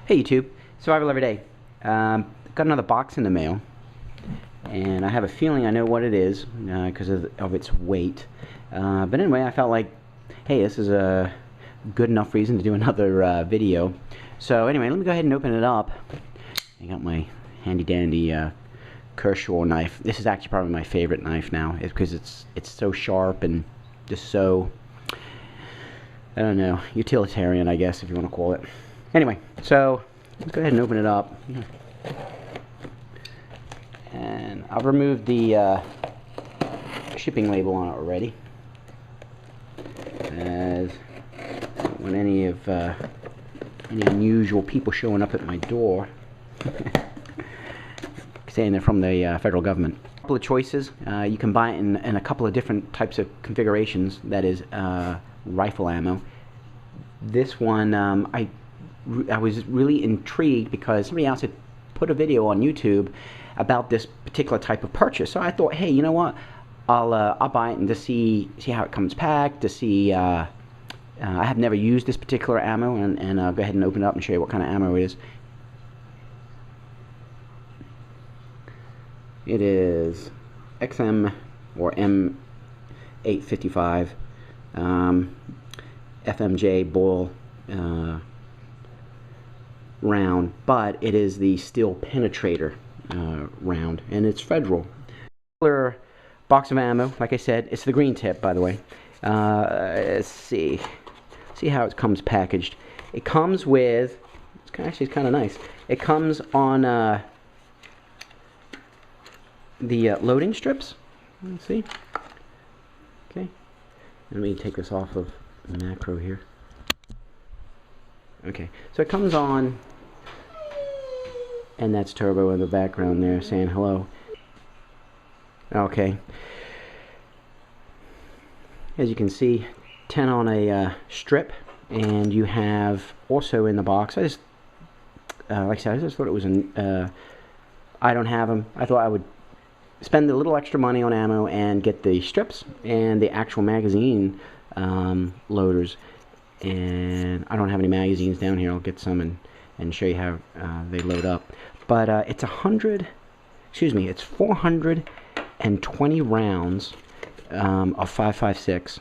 Hey YouTube, Survival Every Day. Got another box in the mail, and I have a feeling I know what it is because of its weight. But anyway, I felt like, hey, this is a good enough reason to do another video. So anyway, let me go ahead and open it up. I got my handy dandy Kershaw knife. This is actually probably my favorite knife now, because it's so sharp and just so, I don't know, utilitarian, I guess, if you want to call it. Anyway, so let's go ahead and open it up. And I've removed the shipping label on it already, as when any unusual people showing up at my door saying they're from the federal government. A couple of choices. You can buy it in a couple of different types of configurations. That is rifle ammo. This one I was really intrigued because somebody else had put a video on YouTube about this particular type of purchase. So I thought, hey, you know what? I'll buy it and just see how it comes packed. To see, I have never used this particular ammo, and I'll go ahead and open it up and show you what kind of ammo it is. It is XM or M885 FMJ ball round, but it is the steel penetrator round, and it's federal. Box of ammo, like I said, it's the green tip, by the way. Let's see how it comes packaged. It comes with, it's kind of nice. It comes on the loading strips. Let's see. Okay, let me take this off of macro here. Okay, so it comes on, and that's Turbo in the background there saying hello. Okay, as you can see, 10 on a strip, and you have also in the box, like I said, I just thought it was I don't have them. I thought I would spend a little extra money on ammo and get the strips and the actual magazine loaders. And I don't have any magazines down here. I'll get some and show you how they load up. But it's 420 rounds of 5.56,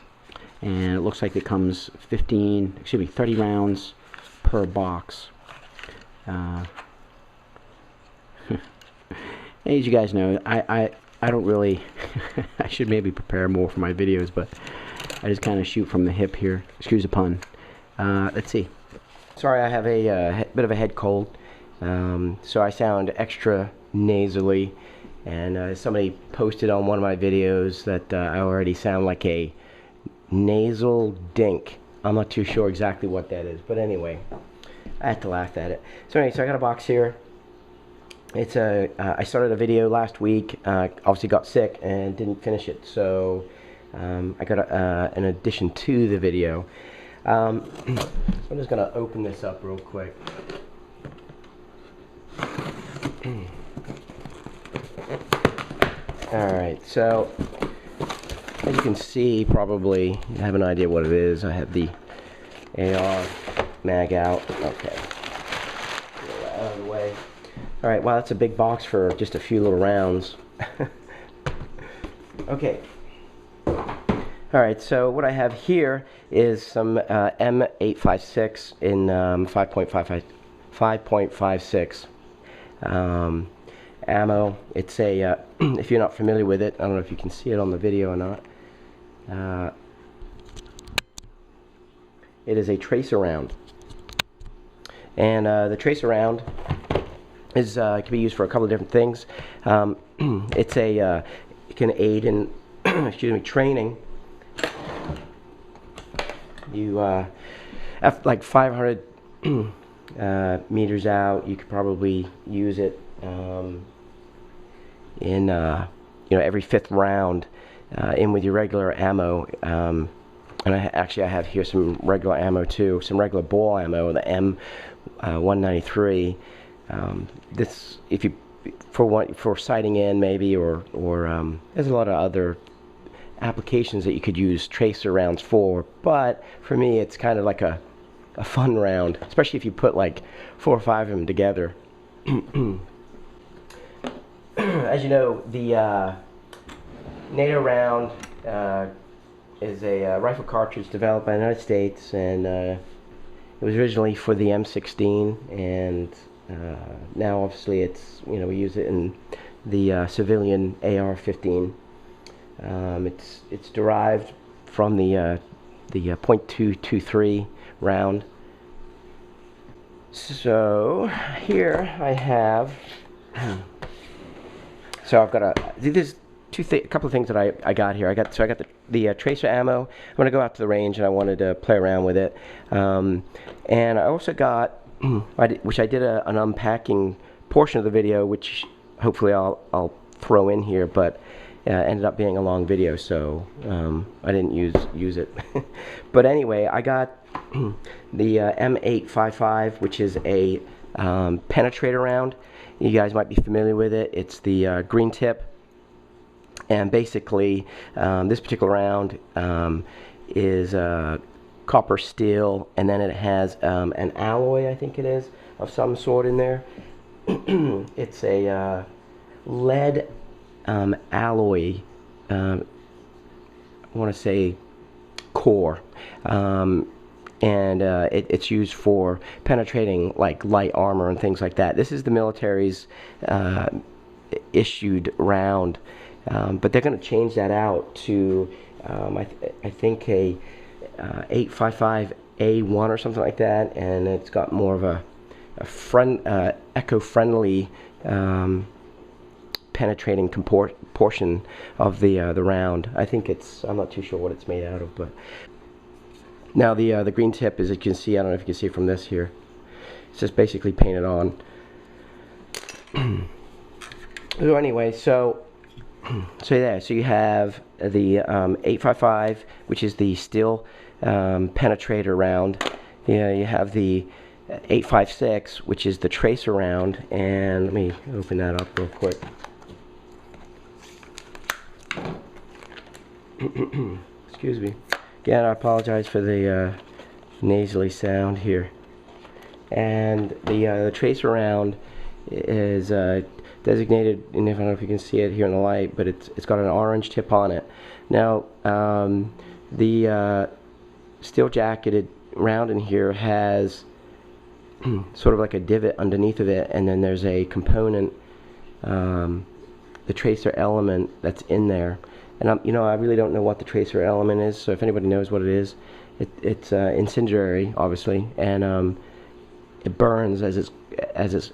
and it looks like it comes 30 rounds per box. As you guys know, I don't really I should maybe prepare more for my videos, but I just kind of shoot from the hip here. Excuse the pun. Let's see. Sorry, I have a bit of a head cold, so I sound extra nasally. And somebody posted on one of my videos that I already sound like a nasal dink. I'm not too sure exactly what that is, but anyway, I had to laugh at it. So anyway, so I got a box here. It's I started a video last week. Obviously got sick and didn't finish it, so I got an addition to the video. So I'm just gonna open this up real quick. Alright, so as you can see, probably you have an idea what it is. I have the AR mag out. Okay, get that out of the way. Alright, wow, that's a big box for just a few little rounds. Okay. Alright, so what I have here is some M856 in 5.56 ammo. It's a, if you're not familiar with it, I don't know if you can see it on the video or not. It is a tracer round. And the tracer round is can be used for a couple of different things. It's a it can aid in excuse me, training. You at like 500 meters out, you could probably use it in you know, every 5th round in with your regular ammo. And I have here some regular ammo too, some regular ball ammo, the M193. This, if you for sighting in maybe, or there's a lot of other applications that you could use tracer rounds for, but for me it's kind of like a a fun round, especially if you put like 4 or 5 of them together. As you know, the NATO round is a rifle cartridge developed by the United States, and it was originally for the M16, and now obviously it's, you know, we use it in the civilian AR15. It's derived from the .223 round. So here I have. So I've got there's a couple of things that I got here. I got the tracer ammo. I'm gonna go out to the range, and I wanted to play around with it. And I also got, which I did an unpacking portion of the video, which hopefully I'll throw in here, but ended up being a long video, so I didn't use it. But anyway, I got the M855, which is a penetrator round. You guys might be familiar with it. It's the green tip, and basically this particular round is copper steel, and then it has an alloy, I think it is, of some sort in there. It's a lead alloy, I want to say core, and it's used for penetrating like light armor and things like that. This is the military's issued round, but they're going to change that out to I think a 855 A1 or something like that, and it's got more of a eco-friendly penetrating portion of the round. I think I'm not too sure what it's made out of, but now the green tip, as you can see, I don't know if you can see from this here, it's just basically painted on. So anyway, so you have the 855, which is the steel penetrator round. You have the 856, which is the tracer round, and let me open that up real quick. Excuse me. Again, I apologize for the nasally sound here. And the tracer round is designated, and I don't know if you can see it here in the light, but it's got an orange tip on it. Now, the steel jacketed round in here has sort of like a divot underneath of it, and then there's a component, the tracer element that's in there. And I really don't know what the tracer element is, so if anybody knows what it is, it's incendiary, obviously, and it burns as it's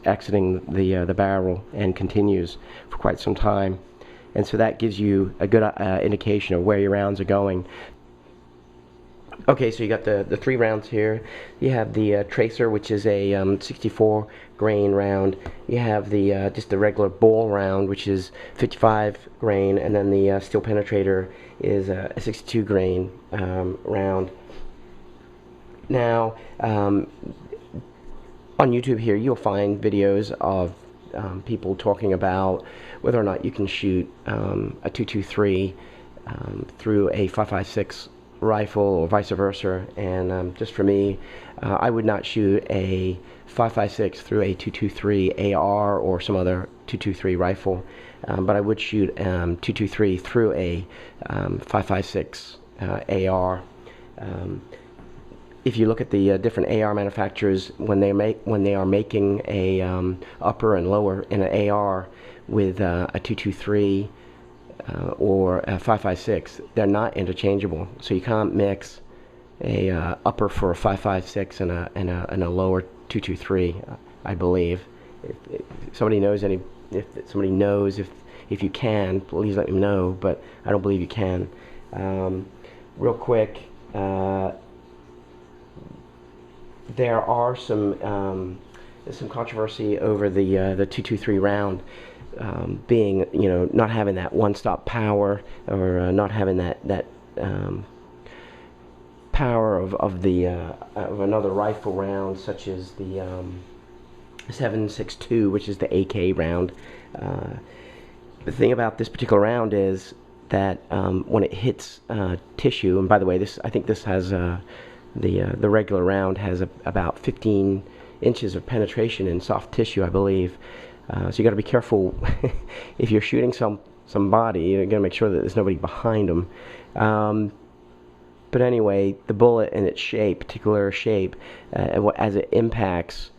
exiting the barrel and continues for quite some time, and so that gives you a good indication of where your rounds are going. Okay, so you got the 3 rounds here. You have the tracer, which is a 64 grain round. You have the just the regular ball round, which is 55 grain, and then the steel penetrator is a 62 grain round. Now, on YouTube here, you'll find videos of people talking about whether or not you can shoot a 223 through a 5.56 rifle or vice versa, and just for me, I would not shoot a 5.56 through a 223 AR or some other 223 rifle, but I would shoot 223 through a 5.56 AR. If you look at the different AR manufacturers, when they are making a upper and lower in an AR with a 223 or a 5.56, they're not interchangeable. So you can't mix a upper for a 5.56 and a lower 223. I believe. If somebody knows if you can, please let me know. But I don't believe you can. Real quick. There are there's some controversy over the 223 round being, not having that one-stop power, or not having that power of another rifle round, such as the 7.62, which is the AK round. The thing about this particular round is that when it hits tissue, and by the way, I think this has the regular round has about 15 inches of penetration in soft tissue, I believe. So you got to be careful if you're shooting somebody. You got to make sure that there's nobody behind them. But anyway, the bullet and its shape, particular shape, as it impacts,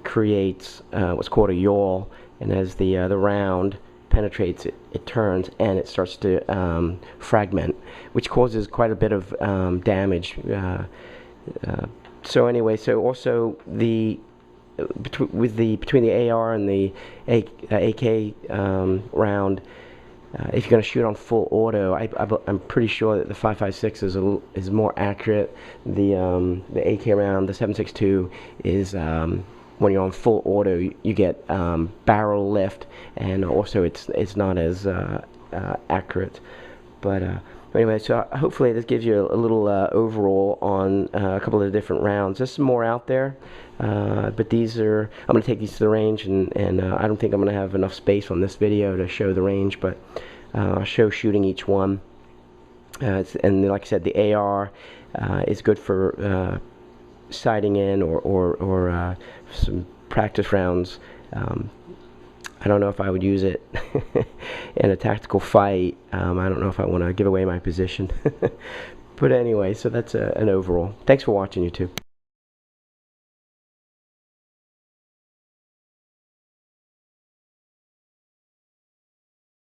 creates what's called a yaw, and as the round penetrates, it turns and it starts to fragment, which causes quite a bit of damage. So anyway, so also between the AR and the AK round, if you're going to shoot on full auto, I'm pretty sure that the 5.56 is more accurate. The AK round, the 7.62, is when you're on full auto, you get barrel lift, and also it's not as accurate. But anyway, so hopefully this gives you a little overall on a couple of the different rounds. There's some more out there, but these are, I'm going to take these to the range, and I don't think I'm going to have enough space on this video to show the range, but I'll show shooting each one. And like I said, the AR is good for sighting in or some practice rounds. I don't know if I would use it in a tactical fight. I don't know if I want to give away my position. But anyway, so that's an overall. Thanks for watching, YouTube.